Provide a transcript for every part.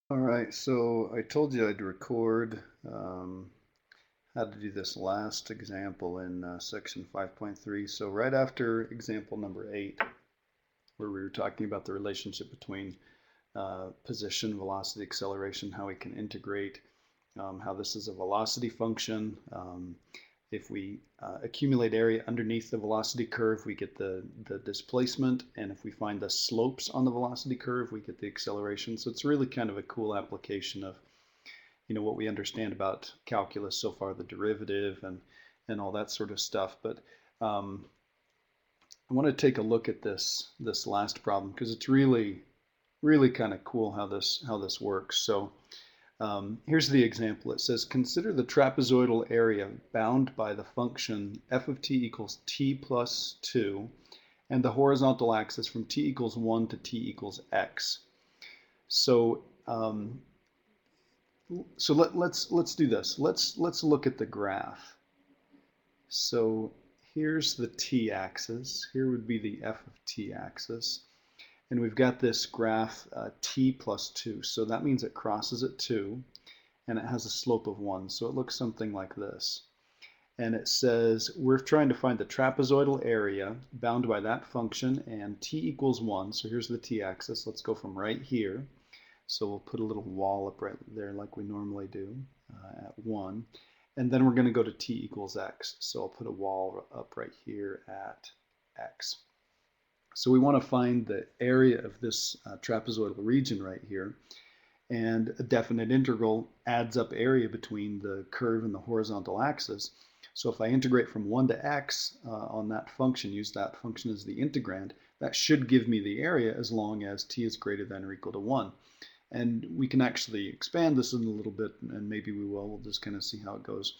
All right, so I told you I'd record how to do this last example in section 5.3. So right after example number 8, where we were talking about the relationship between position, velocity, acceleration, how we can integrate, how this is a velocity function. If we accumulate area underneath the velocity curve, we get the displacement, and if we find the slopes on the velocity curve, we get the acceleration. So it's really kind of a cool application of what we understand about calculus so far, the derivative and all that sort of stuff. But I want to take a look at this last problem because it's really kind of cool how this works. So here's the example. It says consider the trapezoidal area bound by the function f of t equals t plus 2 and the horizontal axis from t equals 1 to t equals x. So let's do this. Let's look at the graph. So here's the t-axis. Here would be the f of t-axis. And we've got this graph t plus 2. So that means it crosses at 2, and it has a slope of 1. So it looks something like this. And it says we're trying to find the trapezoidal area bound by that function, and t equals 1. So here's the t-axis. Let's go from right here. So we'll put a little wall up right there like we normally do at 1. And then we're going to go to t equals x. So I'll put a wall up right here at x. So we want to find the area of this trapezoidal region right here. And a definite integral adds up area between the curve and the horizontal axis. So if I integrate from 1 to x on that function, use that function as the integrand, that should give me the area as long as t is greater than or equal to 1. And we can actually expand this in a little bit, and maybe we will. We'll just kind of see how it goes.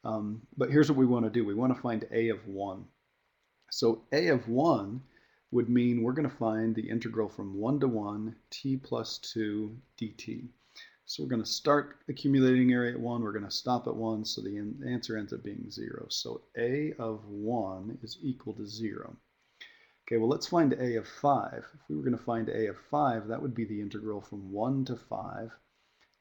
But here's what we want to do. We want to find a of 1. So a of 1 would mean we're going to find the integral from 1 to 1 t plus 2 dt. So we're going to start accumulating area at 1. We're going to stop at 1. So the answer ends up being 0. So a of 1 is equal to 0. Okay, well, let's find a of 5. If we were going to find a of 5, that would be the integral from 1 to 5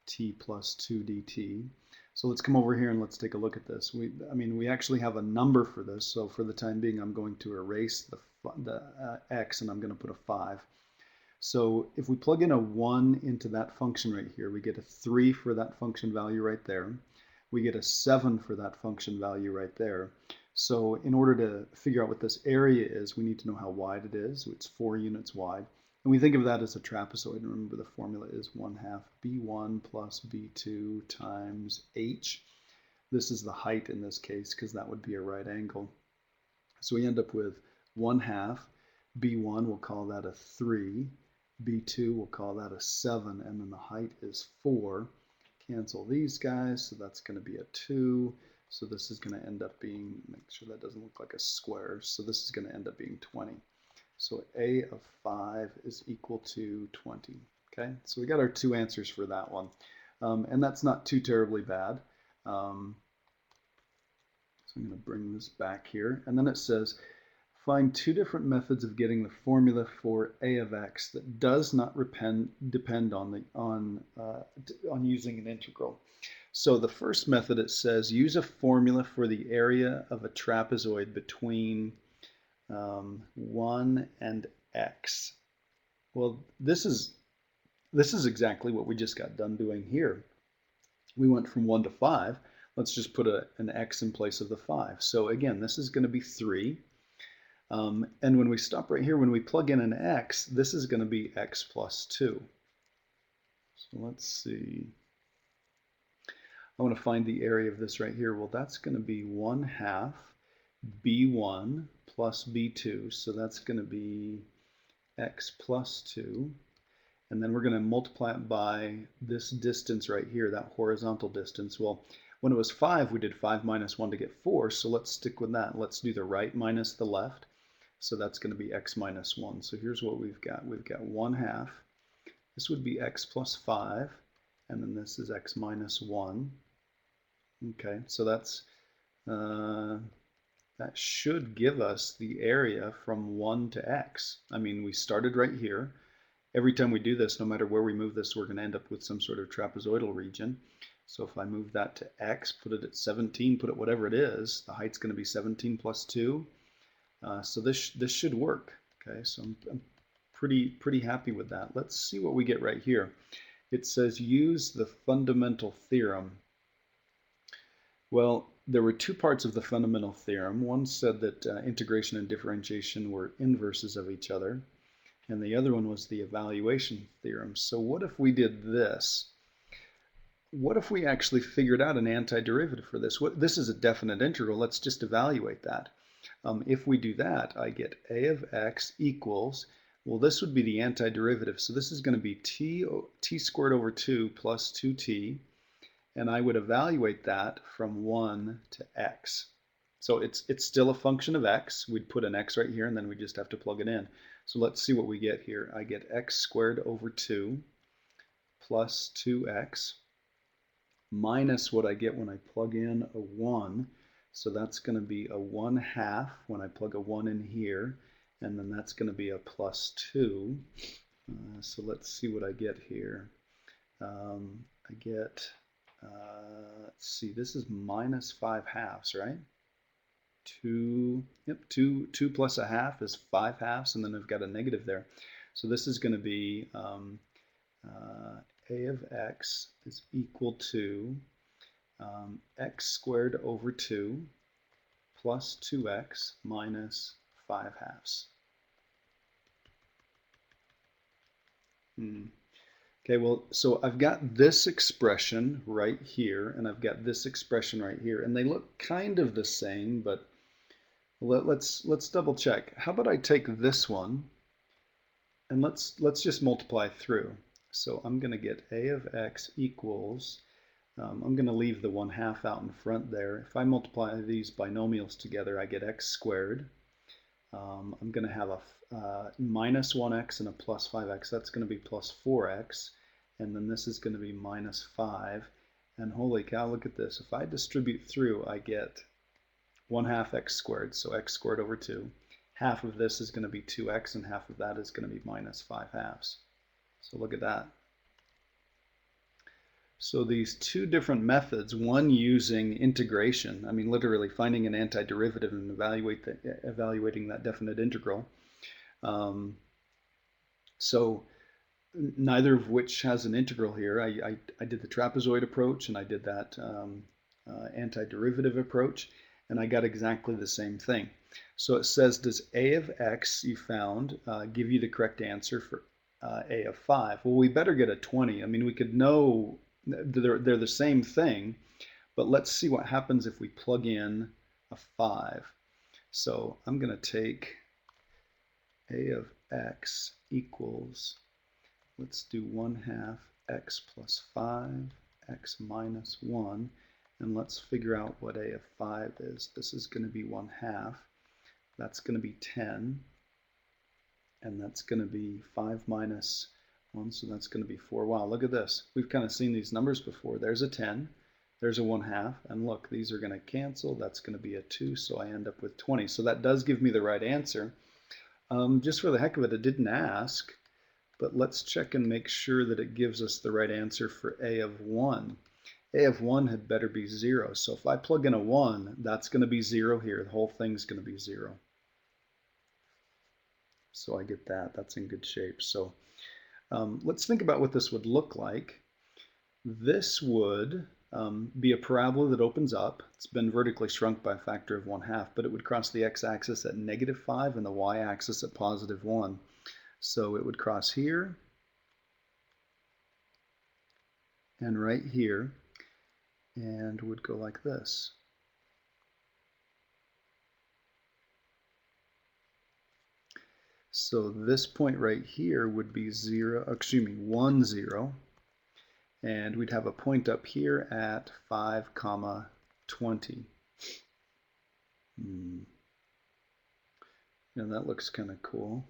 t plus 2 dt. So let's come over here and let's take a look at this. We actually have a number for this. So for the time being, I'm going to erase the x, and I'm going to put a 5. So if we plug in a 1 into that function right here, we get a 3 for that function value right there. We get a 7 for that function value right there. So in order to figure out what this area is, we need to know how wide it is. It's 4 units wide. And we think of that as a trapezoid. And remember, the formula is 1/2 b1 plus b2 times h. This is the height in this case because that would be a right angle. So we end up with 1/2 b1, we'll call that a 3. b2, we'll call that a 7. And then the height is 4. Cancel these guys, so that's going to be a 2. So this is going to end up being, make sure that doesn't look like a square, so this is going to end up being 20. So a of 5 is equal to 20. Okay, so we got our two answers for that one. And that's not too terribly bad. So I'm going to bring this back here. And then it says, find two different methods of getting the formula for a of x that does not depend on using an integral. So the first method, it says use a formula for the area of a trapezoid between 1 and x. Well, this is exactly what we just got done doing here. We went from 1 to 5. Let's just put an x in place of the 5. So again, this is going to be 3. And when we stop right here, when we plug in an x, this is going to be x plus 2. So let's see. I want to find the area of this right here. Well, that's going to be 1/2 b1 plus b2. So that's going to be x plus 2. And then we're going to multiply it by this distance right here, that horizontal distance. Well, when it was 5, we did 5 minus 1 to get 4. So let's stick with that. Let's do the right minus the left. So that's going to be x minus 1. So here's what we've got. We've got 1/2. This would be x plus 5. And then this is x minus 1. Okay, so that should give us the area from 1 to x. I mean, we started right here, every time we do this, no matter where we move this, we're going to end up with some sort of trapezoidal region. So if I move that to x, put it at 17, put it whatever it is, the height's going to be 17 plus 2. So this should work. Okay, so I'm pretty happy with that. Let's see what we get right here. It says use the fundamental theorem. Well, there were two parts of the fundamental theorem. One said that integration and differentiation were inverses of each other, and the other one was the evaluation theorem. So what if we did this? What if we actually figured out an antiderivative for this? This is a definite integral. Let's just evaluate that. If we do that, I get a of x equals, well, this would be the antiderivative. So this is going to be t squared over 2 plus 2t. And I would evaluate that from 1 to x. So it's still a function of x. We'd put an x right here, and then we just have to plug it in. So let's see what we get here. I get x squared over 2 plus 2x minus what I get when I plug in a 1. So that's going to be a 1/2 when I plug a 1 in here, and then that's going to be a plus 2. So let's see what I get here. I get, let's see, this is minus 5/2, right? 2 plus a half is 5/2, and then I've got a negative there. So this is going to be a of x is equal to x squared over 2 plus 2x minus 5/2. Okay, well, so I've got this expression right here, and I've got this expression right here, and they look kind of the same, but let's double check. How about I take this one, and let's just multiply through. So I'm going to get a of x equals, I'm going to leave the 1/2 out in front there. If I multiply these binomials together, I get x squared. I'm going to have a minus 1x and a plus 5x. That's going to be plus 4x. And then this is going to be minus 5. And holy cow, look at this. If I distribute through, I get 1/2 x squared. So x squared over 2. Half of this is going to be 2x, and half of that is going to be minus 5/2. So look at that. So these two different methods, one using integration, I mean literally finding an antiderivative and evaluating that definite integral. So neither of which has an integral here. I did the trapezoid approach, and I did that antiderivative approach, and I got exactly the same thing. So it says, does a of x you found give you the correct answer for a of 5? Well, we better get a 20. I mean, we could know they're the same thing, but let's see what happens if we plug in a 5. So I'm going to take a of x equals, let's do 1/2 x plus 5, x minus 1, and let's figure out what a of 5 is. This is going to be 1/2. That's going to be 10. And that's going to be 5 minus 1, so that's going to be 4. Wow, look at this. We've kind of seen these numbers before. There's a 10, there's a 1/2, and look, these are going to cancel. That's going to be a 2, so I end up with 20. So that does give me the right answer. Just for the heck of it, it didn't ask, but let's check and make sure that it gives us the right answer for a of 1. A of 1 had better be 0. So if I plug in a 1, that's going to be 0 here. The whole thing's going to be 0. So I get that. That's in good shape. So let's think about what this would look like. This would be a parabola that opens up. It's been vertically shrunk by a factor of 1/2, but it would cross the x-axis at -5 and the y-axis at +1. So it would cross here and right here, and would go like this. So this point right here would be 1, 0. And we'd have a point up here at 5, 20. And that looks kind of cool.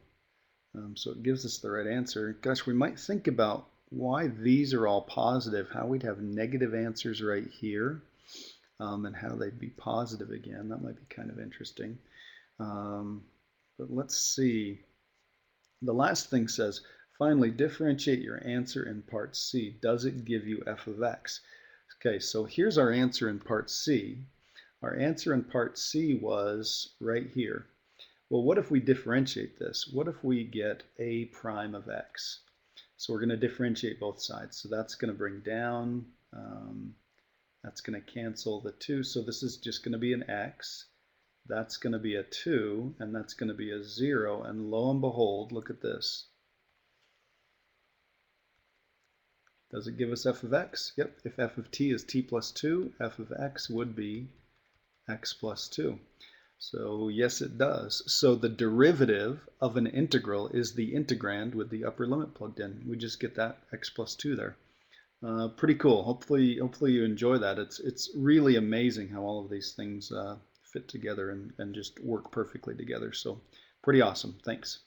So it gives us the right answer. Gosh, we might think about why these are all positive, how we'd have negative answers right here, and how they'd be positive again. That might be kind of interesting. But let's see. The last thing says, Finally, differentiate your answer in part C. Does it give you f of x? Okay, so here's our answer in part C. Our answer in part C was right here. Well, what if we differentiate this? What if we get a prime of x? So we're going to differentiate both sides. So that's going to bring down, that's going to cancel the 2. So this is just going to be an x. That's going to be a 2, and that's going to be a 0. And lo and behold, look at this. Does it give us f of x? Yep, if f of t is t plus 2, f of x would be x plus 2. So yes, it does. So the derivative of an integral is the integrand with the upper limit plugged in. We just get that x plus 2 there. Pretty cool. Hopefully you enjoy that. It's really amazing how all of these things fit together and just work perfectly together. So pretty awesome. Thanks.